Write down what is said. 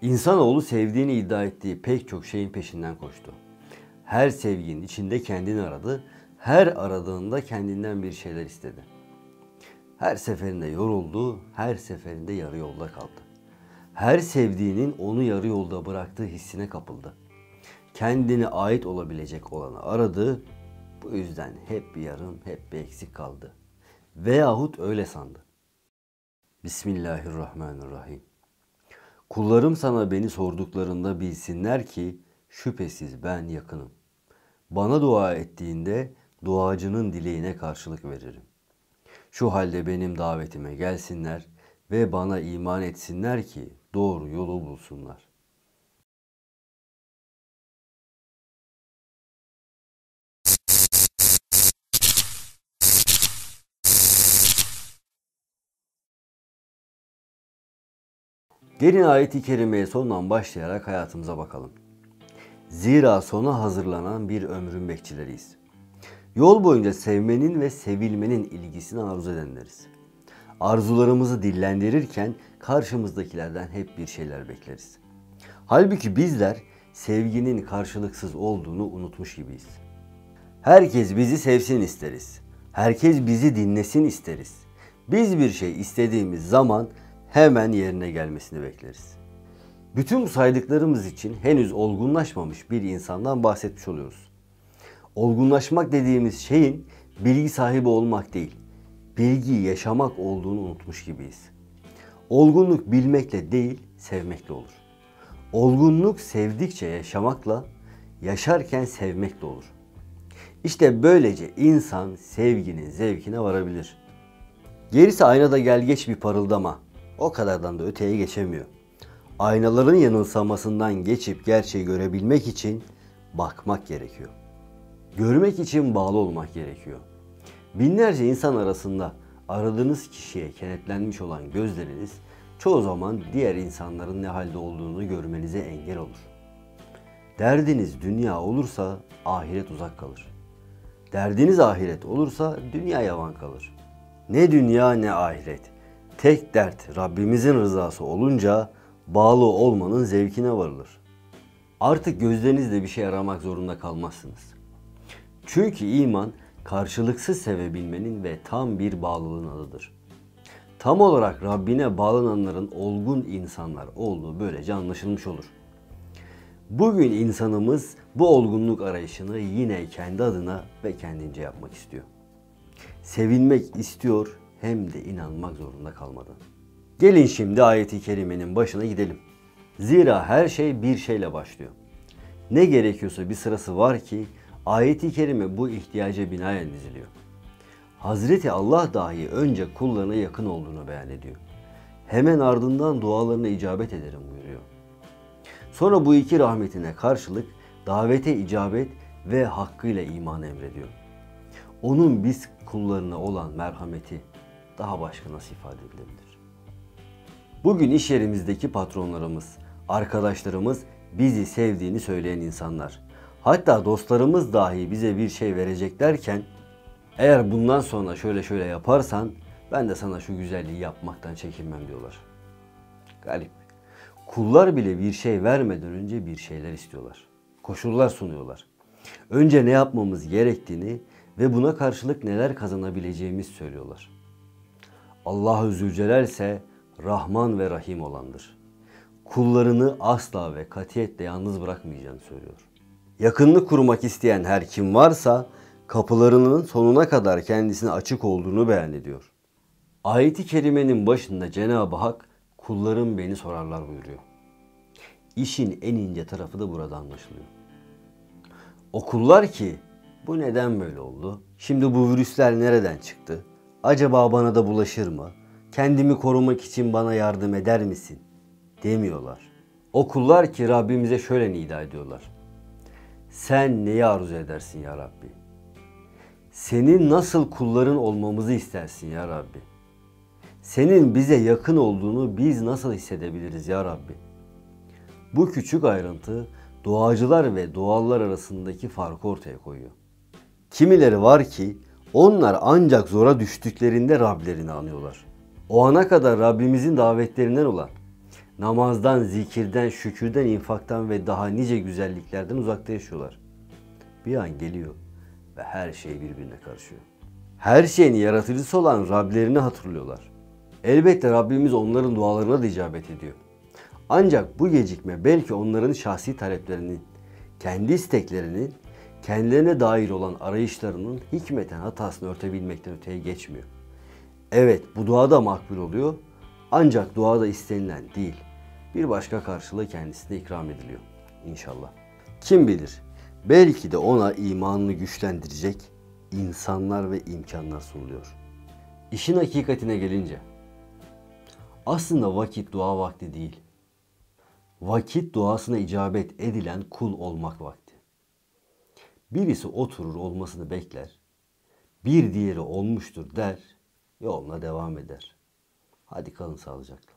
İnsanoğlu sevdiğini iddia ettiği pek çok şeyin peşinden koştu. Her sevginin içinde kendini aradı, her aradığında kendinden bir şeyler istedi. Her seferinde yoruldu, her seferinde yarı yolda kaldı. Her sevdiğinin onu yarı yolda bıraktığı hissine kapıldı. Kendine ait olabilecek olanı aradı, bu yüzden hep bir yarım, hep bir eksik kaldı. Veyahut öyle sandı. Bismillahirrahmanirrahim. Kullarım sana beni sorduklarında bilsinler ki şüphesiz ben yakınım. Bana dua ettiğinde duacının dileğine karşılık veririm. Şu halde benim davetime gelsinler ve bana iman etsinler ki doğru yolu bulsunlar. Gelin ayet-i kerimeye sondan başlayarak hayatımıza bakalım. Zira sona hazırlanan bir ömrün bekçileriyiz. Yol boyunca sevmenin ve sevilmenin ilgisini arzu edenleriz. Arzularımızı dillendirirken karşımızdakilerden hep bir şeyler bekleriz. Halbuki bizler sevginin karşılıksız olduğunu unutmuş gibiyiz. Herkes bizi sevsin isteriz. Herkes bizi dinlesin isteriz. Biz bir şey istediğimiz zaman hemen yerine gelmesini bekleriz. Bütün bu saydıklarımız için henüz olgunlaşmamış bir insandan bahsetmiş oluyoruz. Olgunlaşmak dediğimiz şeyin bilgi sahibi olmak değil, bilgiyi yaşamak olduğunu unutmuş gibiyiz. Olgunluk bilmekle değil, sevmekle olur. Olgunluk sevdikçe yaşamakla, yaşarken sevmekle olur. İşte böylece insan sevginin zevkine varabilir. Gerisi aynada gel geç bir parıldama. O kadardan da öteye geçemiyor. Aynaların yanılsamasından geçip gerçeği görebilmek için bakmak gerekiyor. Görmek için bağlı olmak gerekiyor. Binlerce insan arasında aradığınız kişiye kenetlenmiş olan gözleriniz çoğu zaman diğer insanların ne halde olduğunu görmenize engel olur. Derdiniz dünya olursa ahiret uzak kalır. Derdiniz ahiret olursa dünya yavan kalır. Ne dünya ne ahiret. Tek dert Rabbimizin rızası olunca bağlı olmanın zevkine varılır. Artık gözlerinizle bir şey aramak zorunda kalmazsınız. Çünkü iman karşılıksız sevebilmenin ve tam bir bağlılığın adıdır. Tam olarak Rabbine bağlananların olgun insanlar olduğu böylece anlaşılmış olur. Bugün insanımız bu olgunluk arayışını yine kendi adına ve kendince yapmak istiyor. Sevilmek istiyor hem de inanmak zorunda kalmadan. Gelin şimdi ayet-i kerimenin başına gidelim. Zira her şey bir şeyle başlıyor. Ne gerekiyorsa bir sırası var ki ayet-i kerime bu ihtiyaca binaen diziliyor. Hazreti Allah dahi önce kullarına yakın olduğunu beyan ediyor. Hemen ardından dualarına icabet ederim buyuruyor. Sonra bu iki rahmetine karşılık davete icabet ve hakkıyla iman emrediyor. Onun biz kullarına olan merhameti daha başka nasıl ifade edilebilir? Bugün iş yerimizdeki patronlarımız, arkadaşlarımız bizi sevdiğini söyleyen insanlar. Hatta dostlarımız dahi bize bir şey verecek derken eğer bundan sonra şöyle yaparsan ben de sana şu güzelliği yapmaktan çekinmem diyorlar. Garip. Kullar bile bir şey vermeden önce bir şeyler istiyorlar. Koşullar sunuyorlar. Önce ne yapmamız gerektiğini ve buna karşılık neler kazanabileceğimizi söylüyorlar. Allah-u Zülcelal ise Rahman ve Rahim olandır. Kullarını asla ve katiyetle yalnız bırakmayacağını söylüyor. Yakınlık kurmak isteyen her kim varsa kapılarının sonuna kadar kendisine açık olduğunu beyan ediyor. Ayet-i kerimenin başında Cenab-ı Hak kullarım beni sorarlar buyuruyor. İşin en ince tarafı da burada anlaşılıyor. O kullar ki bu neden böyle oldu? Şimdi bu virüsler nereden çıktı? Acaba bana da bulaşır mı? Kendimi korumak için bana yardım eder misin? Demiyorlar. O kullar ki Rabbimize şöyle nida ediyorlar. Sen neyi arzu edersin ya Rabbi? Senin nasıl kulların olmamızı istersin ya Rabbi? Senin bize yakın olduğunu biz nasıl hissedebiliriz ya Rabbi? Bu küçük ayrıntı duacılar ve doğallar arasındaki farkı ortaya koyuyor. Kimileri var ki onlar ancak zora düştüklerinde Rablerini anıyorlar. O ana kadar Rabbimizin davetlerinden olan Namazdan, zikirden, şükürden, infaktan ve daha nice güzelliklerden uzakta yaşıyorlar. Bir an geliyor ve her şey birbirine karışıyor. Her şeyin yaratıcısı olan Rablerini hatırlıyorlar. Elbette Rabbimiz onların dualarına da icabet ediyor. Ancak bu gecikme belki onların şahsi taleplerinin, kendi isteklerinin, kendilerine dair olan arayışlarının hikmeten hatasını örtebilmekten öteye geçmiyor. Evet, bu dua da makbul oluyor. Ancak duada istenilen değil, bir başka karşılığı kendisine ikram ediliyor. İnşallah. Kim bilir, belki de ona imanını güçlendirecek insanlar ve imkanlar sunuluyor. İşin hakikatine gelince, aslında vakit dua vakti değil. Vakit duasına icabet edilen kul olmak vakti. Birisi oturur olmasını bekler, bir diğeri olmuştur der, yoluna devam eder. Hadi kalın sağlıcakla.